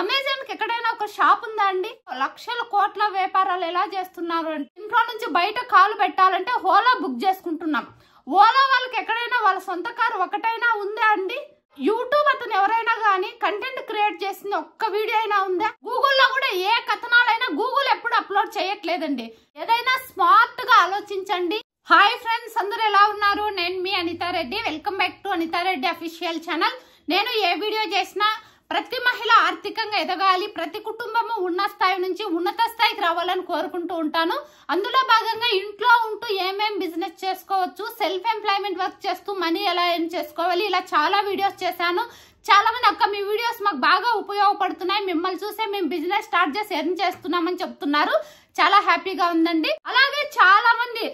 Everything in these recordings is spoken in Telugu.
అమెజాన్ కి ఎక్కడైనా ఒక షాప్ ఉందా అండి? లక్షల కోట్ల వ్యాపారాలు ఎలా చేస్తున్నారు అంటే, ఇంట్లో నుంచి బయట కాలు పెట్టాలంటే ఓలా బుక్ చేసుకుంటున్నాం. ఓలా వాళ్ళకి ఎక్కడైనా వాళ్ళ సొంత కారు ఒకటైనా ఉందా అండి? యూట్యూబ్ అతను ఎవరైనా గానీ కంటెంట్ క్రియేట్ చేసింది ఒక్క వీడియో అయినా ఉందా? గూగుల్లో కూడా ఏ కథనాలైనా గూగుల్ ఎప్పుడు అప్లోడ్ చేయట్లేదండి. ఏదైనా స్మార్ట్ గా ఆలోచించండి. హాయ్ ఫ్రెండ్స్, అందరూ ఎలా ఉన్నారు? నేను మీ Anitha Reddy. Welcome back to Anitha Reddy official channel. నేను ఏ వీడియో చేసినా ప్రతి మహిళ ఆర్థికంగా ఎదగాలి, ప్రతి కుటుంబము ఉన్న స్థాయి నుంచి ఉన్నత స్థాయికి రావాలని కోరుకుంటూ ఉంటాను. అందులో భాగంగా ఇంట్లో ఉంటూ ఏమేం బిజినెస్ చేసుకోవచ్చు, సెల్ఫ్ ఎంప్లాయ్మెంట్ వర్క్ చేస్తూ మనీ ఎలా ఎర్న్ చేసుకోవాలి, ఇలా చాలా వీడియోస్ చేశాను. చాలా మంది అక్క మీ వీడియోస్ మాకు బాగా ఉపయోగపడుతున్నాయి, మిమ్మల్ని చూసే మేము బిజినెస్ స్టార్ట్ చేసి ఎర్న్ చేస్తున్నామని చెప్తున్నారు. చాలా హ్యాపీగా ఉందండి. అలాగే చాలా మంది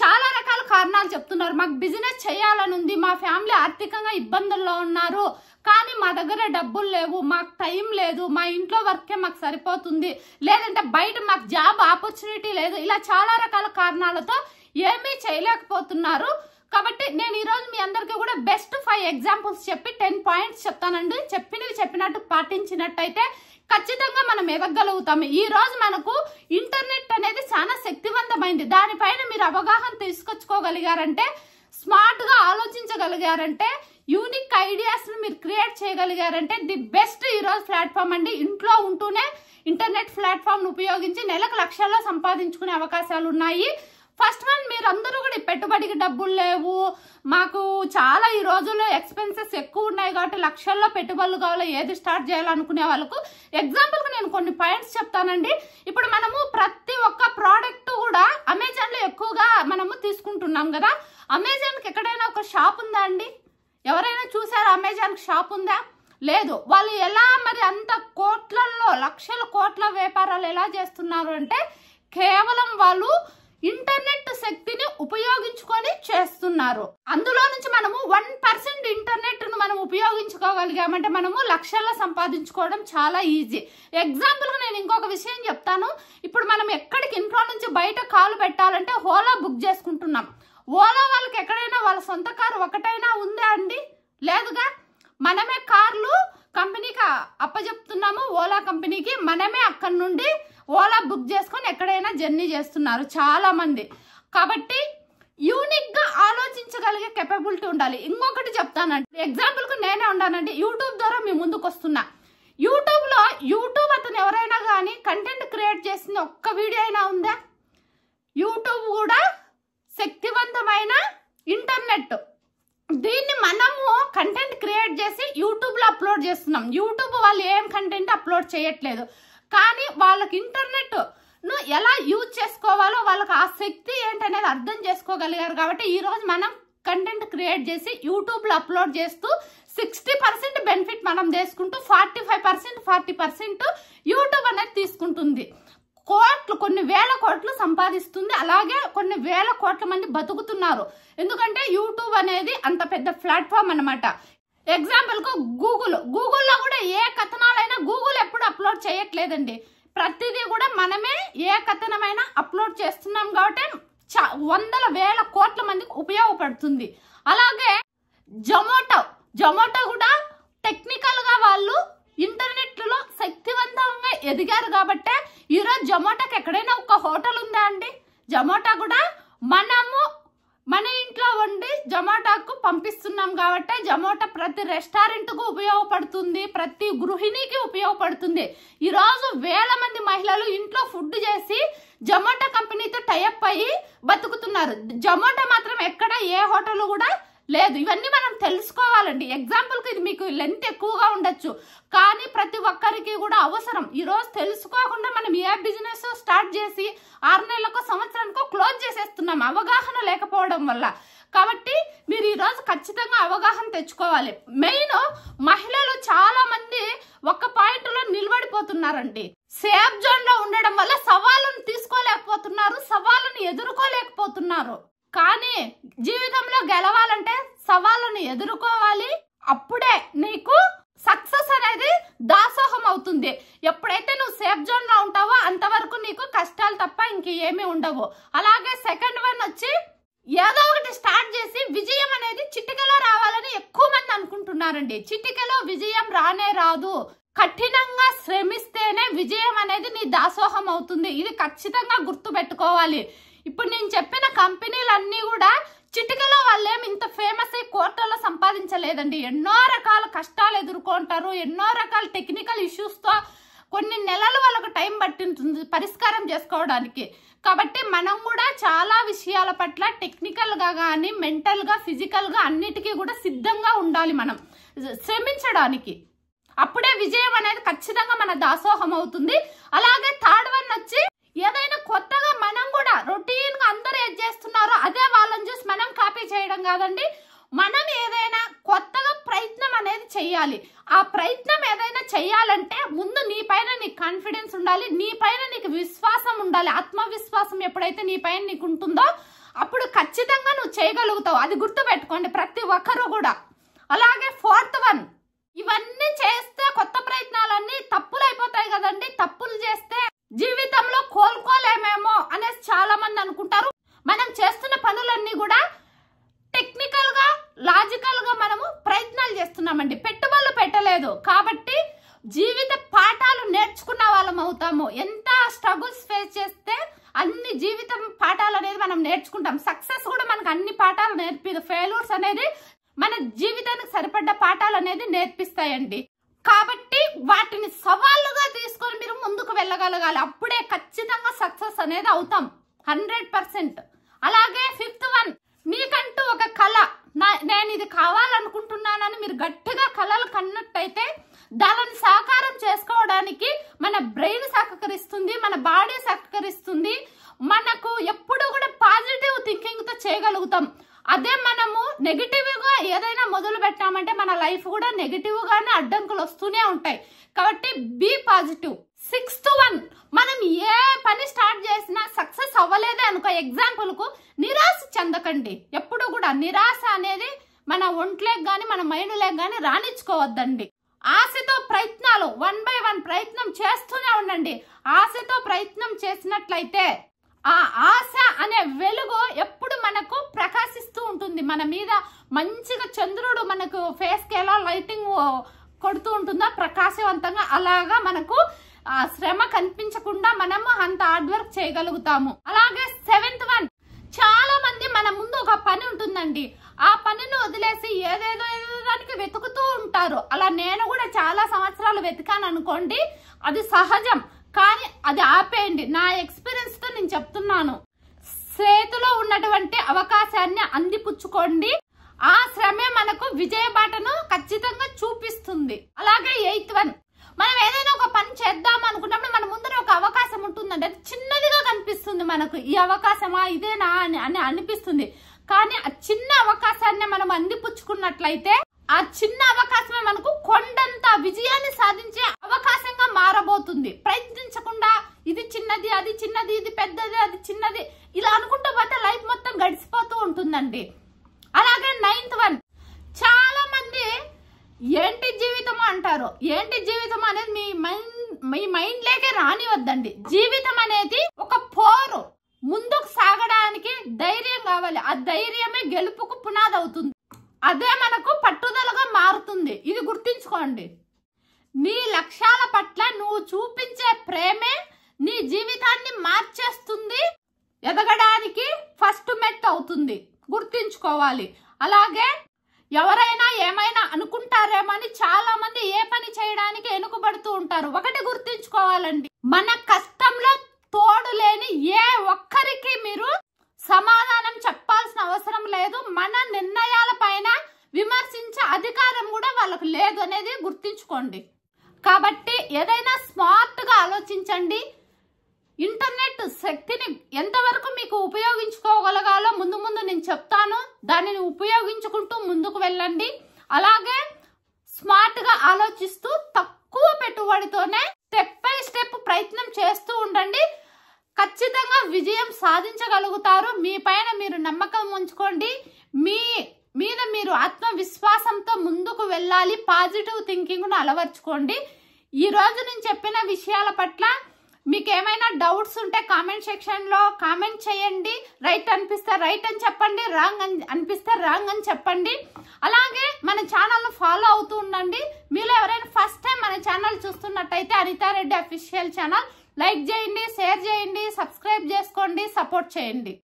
చాలా రకాల కారణాలు చెప్తున్నారు. మాకు బిజినెస్ చేయాలని ఉంది, మా ఫ్యామిలీ ఆర్థికంగా ఇబ్బందుల్లో ఉన్నారు, కానీ మా దగ్గర డబ్బులు లేవు, మాకు టైం లేదు, మా ఇంట్లో వర్కే మాకు సరిపోతుంది, లేదంటే బయట మాకు జాబ్ ఆపర్చునిటీ లేదు, ఇలా చాలా రకాల కారణాలతో ఏమీ చేయలేకపోతున్నారు. కాబట్టి నేను ఈరోజు మీ అందరికీ కూడా బెస్ట్ 5 ఎగ్జాంపుల్స్ చెప్పి 10 పాయింట్స్ చెప్తానండి. చెప్పినట్టు పాటించినట్టయితే ఖచ్చితంగా మనం ఎదగలుగుతాము. ఈ రోజు మనకు ఇంటర్నెట్ అనేది చాలా శక్తివంతమైంది. దానిపైన మీరు అవగాహన తీసుకొచ్చుకోగలిగారంటే, స్మార్ట్ గా ఆలోచించగలిగారంటే, యూనిక్ ఐడియాస్ మీరు క్రియేట్ చేయగలిగారంటే ది బెస్ట్ ఈ రోజు ప్లాట్ఫామ్ అండి. ఇంట్లో ఉంటూనే ఇంటర్నెట్ ప్లాట్ఫామ్ ఉపయోగించి నెలకు లక్షల్లో సంపాదించుకునే అవకాశాలు ఉన్నాయి. ఫస్ట్ వన్, మీరు అందరూ కూడా పెట్టుబడికి డబ్బులు లేవు, మాకు చాలా ఈ రోజుల్లో ఎక్స్పెన్సెస్ ఎక్కువ ఉన్నాయి కాబట్టి లక్షల్లో పెట్టుబడులు కావాలో ఏది స్టార్ట్ చేయాలనుకునే వాళ్ళకు ఎగ్జాంపుల్ కు నేను కొన్ని పాయింట్స్ చెప్తానండి. ఇప్పుడు మనము ప్రతి ఒక్క ప్రోడక్ట్ కూడా అమెజాన్ లో ఎక్కువగా మనము తీసుకుంటున్నాం కదా. అమెజాన్ కి ఎక్కడైనా ఒక షాప్ ఉందా అండి? ఎవరైనా చూసారా అమెజాన్ షాప్ ఉందా? లేదు. వాళ్ళు ఎలా మరి అంత కోట్లలో లక్షల కోట్ల వ్యాపారాలు ఎలా చేస్తున్నారు అంటే, కేవలం వాళ్ళు ఇంటర్నెట్ శక్తిని ఉపయోగించుకొని చేస్తున్నారు. అందులో నుంచి మనము 1% ఇంటర్నెట్ ను మనం ఉపయోగించుకోగలిగామంటే మనము లక్షల్లో సంపాదించుకోవడం చాలా ఈజీ. ఎగ్జాంపుల్ గా నేను ఇంకొక విషయం చెప్తాను. ఇప్పుడు మనం ఎక్కడికి ఇంట్లో నుంచి బయట కాలు పెట్టాలంటే ఓలా బుక్ చేసుకుంటున్నాం. ఓలా వాళ్ళకి ఎక్కడైనా వాళ్ళ సొంత కారు ఒకటైనా ఉందా అండి? లేదుగా. మనమే కార్లు కంపెనీకి అప్పచెప్తున్నాము, ఓలా కంపెనీకి. మనమే అక్కడి నుండి ఓలా బుక్ చేసుకొని ఎక్కడైనా జర్నీ చేస్తున్నారు చాలా మంది. కాబట్టి యూనిక్ గా ఆలోచించగలిగే కెపబిలిటీ ఉండాలి. ఇంకొకటి చెప్తానండి, ఎగ్జాంపుల్ కు నేనే ఉన్నానండి. యూట్యూబ్ ద్వారా మీ ముందుకు వస్తున్నా. యూట్యూబ్ అతను ఎవరైనా కానీ కంటెంట్ క్రియేట్ చేసింది ఒక్క వీడియో అయినా ఉందా? యూట్యూబ్ కూడా శక్తివంతమైన ఇంటర్నెట్. దీన్ని మనము కంటెంట్ క్రియేట్ చేసి యూట్యూబ్ లో అప్లోడ్ చేస్తున్నాం. యూట్యూబ్ వాళ్ళు ఏం కంటెంట్ అప్లోడ్ చేయట్లేదు, కానీ వాళ్ళకి ఇంటర్నెట్ ను ఎలా యూజ్ చేసుకోవాలో వాళ్ళకి ఆ శక్తి ఏంటనేది అర్థం చేసుకోగలిగారు. కాబట్టి ఈ రోజు మనం కంటెంట్ క్రియేట్ చేసి యూట్యూబ్ లో అప్లోడ్ చేస్తూ 60% బెనిఫిట్ మనం తీసుకుంటూ 40% యూట్యూబ్ అనేది తీసుకుంటుంది. కొన్ని వేల కోట్లు సంపాదిస్తుంది. అలాగే కొన్ని వేల కోట్ల మంది బతుకుతున్నారు. ఎందుకంటే యూట్యూబ్ అనేది అంత పెద్ద ప్లాట్ఫామ్ అన్నమాట. ఎగ్జాంపుల్ కు గూగుల్లో కూడా ఏ కథనాలైనా గూగుల్ ఎప్పుడు అప్లోడ్ చేయట్లేదండి. ప్రతిదీ కూడా మనమే ఏ కథనమైనా అప్లోడ్ చేస్తున్నాం కాబట్టి వందల వేల కోట్ల మందికి ఉపయోగపడుతుంది. అలాగే జొమాటో కూడా టెక్నికల్ గా వాళ్ళు ఇంటర్నెట్ లో శక్తివంతంగా ఎదిగారు కాబట్టి ఈరోజు జొమాటోకి ఎక్కడైనా ఒక హోటల్ ఉందా అండి? జొమాటో కూడా మనము మన ఇంట్లో వండి జొమాటోకు పంపిస్తున్నాం కాబట్టి జొమాటో ప్రతి రెస్టారెంట్ కు ఉపయోగపడుతుంది, ప్రతి గృహిణికి ఉపయోగపడుతుంది. ఈ రోజు వేల మంది మహిళలు ఇంట్లో ఫుడ్ చేసి జొమాటో కంపెనీతో టైఅప్ అయ్యి బతుకుతున్నారు. జొమాటో మాత్రం ఎక్కడ ఏ హోటల్ కూడా లేదు. ఇవన్నీ మనం తెలుసుకోవాలండి. ఎగ్జాంపుల్ కి ఇది మీకు లెంత్ ఎక్కువగా ఉండొచ్చు, కానీ ప్రతి ఒక్కరికి కూడా అవసరం. ఈ రోజు తెలుసుకోకుండా మనం ఏ బిజినెస్ స్టార్ట్ చేసి 6 నెలలకో సంవత్సరానికో క్లోజ్ చేసేస్తున్నాం అవగాహన లేకపోవడం వల్ల. కాబట్టి మీరు ఈ రోజు ఖచ్చితంగా అవగాహన తెచ్చుకోవాలి. మెయిన్ మహిళలు చాలా మంది ఒక పాయింట్ లో నిలబడిపోతున్నారండి. సేఫ్ జోన్ లో ఉండడం వల్ల సవాళ్ళను తీసుకోలేకపోతున్నారు, సవాళ్ళను ఎదుర్కోలేకపోతున్నారు. కానీ జీవితంలో గెలవాలంటే సవాళ్ళను ఎదుర్కోవాలి. అప్పుడే నీకు సక్సెస్ అనేది దాసోహం అవుతుంది. ఎప్పుడైతే నువ్వు సేఫ్ జోన్ లో ఉంటావో అంతవరకు నీకు కష్టాలు తప్ప ఇంకేమీ ఉండవు. అలాగే సెకండ్ వన్ వచ్చి, ఏదో ఒకటి స్టార్ట్ చేసి విజయం అనేది చిటికలో రావాలని ఎక్కువ మంది అనుకుంటున్నారండి. చిటికలో విజయం రానే రాదు. కఠినంగా శ్రమిస్తేనే విజయం అనేది నీ దాసోహం అవుతుంది. ఇది ఖచ్చితంగా గుర్తు పెట్టుకోవాలి. ఇప్పుడు నేను చెప్పిన కంపెనీలన్నీ కూడా చిటికలో వాళ్ళేమి ఇంత ఫేమస్ అయ్యి కోట్లలో సంపాదించలేదండి. ఎన్నో రకాల కష్టాలు ఎదుర్కొంటారు, ఎన్నో రకాల టెక్నికల్ ఇష్యూస్తో కొన్ని నెలలు వాళ్ళకు టైం పట్టింటుంది పరిష్కారం చేసుకోవడానికి. కాబట్టి మనం కూడా చాలా విషయాల పట్ల టెక్నికల్గా కానీ మెంటల్గా ఫిజికల్గా అన్నిటికీ కూడా సిద్ధంగా ఉండాలి మనం శ్రమించడానికి. అప్పుడే విజయం అనేది ఖచ్చితంగా మన దాసోహం అవుతుంది. అలాగే థర్డ్ వన్ వచ్చి ఏదైనా కొత్తగా మనం కూడా రొటీన్ గా అందరూ ఏది చేస్తున్నారో అదే వాళ్ళని చూసి మనం కాపీ చేయడం కాదండి. మనం ఏదైనా కొత్తగా ప్రయత్నం అనేది చెయ్యాలి. ఆ ప్రయత్నం ఏదైనా చెయ్యాలంటే ముందు నీ పైన నీకు కాన్ఫిడెన్స్ ఉండాలి, నీ పైన నీకు విశ్వాసం ఉండాలి. ఆత్మవిశ్వాసం ఎప్పుడైతే నీ పైన నీకు ఉంటుందో అప్పుడు ఖచ్చితంగా నువ్వు చేయగలుగుతావు. అది గుర్తు పెట్టుకోండి ప్రతి ఒక్కరు కూడా. అలాగే ఫోర్త్ వన్, ఇవన్నీ చేస్తే కొత్త ప్రయత్నాలన్నీ తప్పులు అయిపోతాయి కదండి. తప్పులు చేస్తే జీవితంలో కోలుకోలేమేమో అనేసి చాలా మంది అనుకుంటారు. మనం చేస్తున్న పనులన్నీ కూడా టెక్నికల్ గా లాజికల్ గా మనము ప్రయత్నాలు చేస్తున్నామండి, పెట్టుబడులు పెట్టలేదు. కాబట్టి జీవిత పాఠాలు నేర్చుకున్న వాళ్ళం అవుతాము. ఎంత స్ట్రగుల్స్ ఫేస్ చేస్తే అన్ని జీవితం పాఠాలు అనేది మనం నేర్చుకుంటాం. సక్సెస్ కూడా మనకు అన్ని పాఠాలు నేర్పిదు, ఫెయిల్యూర్స్ అనేది మన జీవితానికి సరిపడ్డ పాఠాలు అనేది నేర్పిస్తాయండి. కాబట్టి వాటిని సవాళ్ళుగా తీసుకొని మీరు ముందుకు వెళ్ళగలగాలి. అప్పుడే ఖచ్చితంగా సక్సెస్ అనేది అవుతాం 100%. అలాగే ఫిఫ్త్ వన్, మీకంటూ ఒక కళ, నేను ఇది కావాలనుకుంటున్నానని మీరు గట్టిగా కళలు కన్నట్టయితే దానిని సాకారం చేసుకోవడానికి మన బ్రెయిన్ సహకరిస్తుంది, మన బాడీ సహకరిస్తుంది. మనకు ఎప్పుడు కూడా పాజిటివ్ థింకింగ్ తో చేయగలుగుతాం. అదే మనము నెగిటివ్ గా ఏదైనా మొదలు పెట్టామంటే మన లైఫ్ కూడా నెగిటివ్ గానే అడ్డంకులు వస్తూనే ఉంటాయి. కాబట్టి బీ పాజిటివ్. సిక్స్త్ వన్, మనం ఏ పని స్టార్ట్ చేసినా సక్సెస్ అవ్వలేదే అనుకో, ఎగ్జాంపుల్ కు నిరాశ చెందకండి. ఎప్పుడు కూడా నిరాశ అనేది మన ఒంట్లోకి గాని మన మైండ్ లేక గాని రానిచ్చుకోవద్దండి. ఆశతో ప్రయత్నాలు 1 by 1 ప్రయత్నం చేస్తూనే ఉండండి. ఆశతో ప్రయత్నం చేసినట్లయితే ఆ ఆశ అనే వెలుగు ఎప్పుడు మనకు ప్రకాశిస్తూ ఉంటుంది. మన మీద మంచిగా చంద్రుడు మనకు ఫేస్ కి ఎలా లైటింగ్ కొడుతూ ఉంటుందో ప్రకాశవంతంగా, అలాగా మనకు శ్రమ కనిపించకుండా మనము అంత హార్డ్ వర్క్ చేయగలుగుతాము. అలాగే సెవెంత్ వన్, చాలా మంది మన ముందు ఒక పని ఉంటుందండి, ఆ పనిని వదిలేసి ఏదేదో దానికి వెతుకుతూ ఉంటారు. అలా నేను కూడా చాలా సంవత్సరాలు వెతికాను అనుకోండి, అది సహజం. కానీ అది ఆపేయండి. నా ఎక్స్పీరియన్స్ తో నేను చెప్తున్నాను. చేతిలో ఉన్నటువంటి అవకాశాన్ని అందిపుచ్చుకోండి. ఆ శ్రమే మనకు విజయ బాటను ఖచ్చితంగా చూపిస్తుంది. అలాగే ఎయిత్ వన్, మనం ఏదైనా ఒక పని చేద్దాం అనుకున్నప్పుడు మన ముందర ఒక అవకాశం ఉంటుందండి. అది చిన్నదిగా కనిపిస్తుంది మనకు, ఈ అవకాశమా ఇదేనా అని అనిపిస్తుంది. కానీ ఆ చిన్న అవకాశాన్ని మనం అందిపుచ్చుకున్నట్లయితే ఆ చిన్న అవకాశమే మనకు కొండంత విజయాన్ని సాధించే అవకాశంగా మారబోతుంది. ప్రయత్నించకుండా ఇది చిన్నది, అది చిన్నది, ఇది పెద్దది, అది చిన్నది, ఇలా అనుకుంటూ పోతే లైఫ్ మొత్తం గడిచిపోతూ ఉంటుందండి. అలాగే నైన్త్ వన్, చాలా మంది ఏంటి జీవితం అంటారు. ఏంటి జీవితం అనేది మీ మైండ్ లేకే రానివద్దండి. జీవితం అనేది ఒక పోరు, ముందుకు సాగడానికి ధైర్యం కావాలి. ఆ ధైర్యమే గెలుపుకు పునాది అవుతుంది. అదే మనకు పట్టుదలగా మారుతుంది. ఇది గుర్తించుకోండి. నీ లక్ష్యాల పట్ల నువ్వు చూపించే ప్రేమే నీ జీవితాన్ని మార్చేస్తుంది, ఎదగడానికి ఫస్ట్ మెట్ అవుతుంది. గుర్తించుకోవాలి. అలాగే ఎవరైనా ఏమైనా అనుకుంటారేమని చాలా మంది ఏ పని చేయడానికి వెనుకబడుతూ ఉంటారు. ఒకటి గుర్తించుకోవాలండి, మన కష్టంలో తోడు లేని ఏ ఒక్కరికి మీరు సమాధానం చెప్పాల్సిన అవసరం లేదు. మన నిర్ణయాల పైన విమర్శించే అధికారం కూడా వాళ్ళకు లేదు అనేది గుర్తించుకోండి. కాబట్టి ఏదైనా స్మార్ట్ గా ఆలోచించండి. ఇంటర్నెట్ శక్తిని ఎంతవరకు మీకు ఉపయోగించుకోగలగాలో ముందు ముందు నేను చెప్తాను. దానిని ఉపయోగించుకుంటూ ముందుకు వెళ్ళండి. అలాగే స్మార్ట్ గా ఆలోచిస్తూ తక్కువ పెట్టుబడితోనే స్టెప్ బై స్టెప్ ప్రయత్నం చేస్తూ ఉండండి. ఖచ్చితంగా విజయం సాధించగలుగుతారు. మీ పైన మీరు నమ్మకం ఉంచుకోండి. మీ మీద మీరు ఆత్మవిశ్వాసంతో ముందుకు వెళ్ళాలి. పాజిటివ్ థింకింగ్ ను అలవర్చుకోండి. ఈ రోజు నేను చెప్పిన విషయాల పట్ల మీకు ఏమైనా డౌట్స్ ఉంటే కామెంట్ సెక్షన్ లో కామెంట్ చేయండి. రైట్ అనిపిస్తే రైట్ అని చెప్పండి, రాంగ్ అనిపిస్తే రాంగ్ అని చెప్పండి. అలాగే మన ఛానల్ ను ఫాలో అవుతూ ఉండండి. మీలో ఎవరైనా ఫస్ట్ టైం మన ఛానల్ చూస్తున్నట్టయితే అనితారెడ్డి అఫీషియల్ ఛానల్ లైక్ చేయండి, షేర్ చేయండి, సబ్స్క్రైబ్ చేసుకోండి, సపోర్ట్ చేయండి.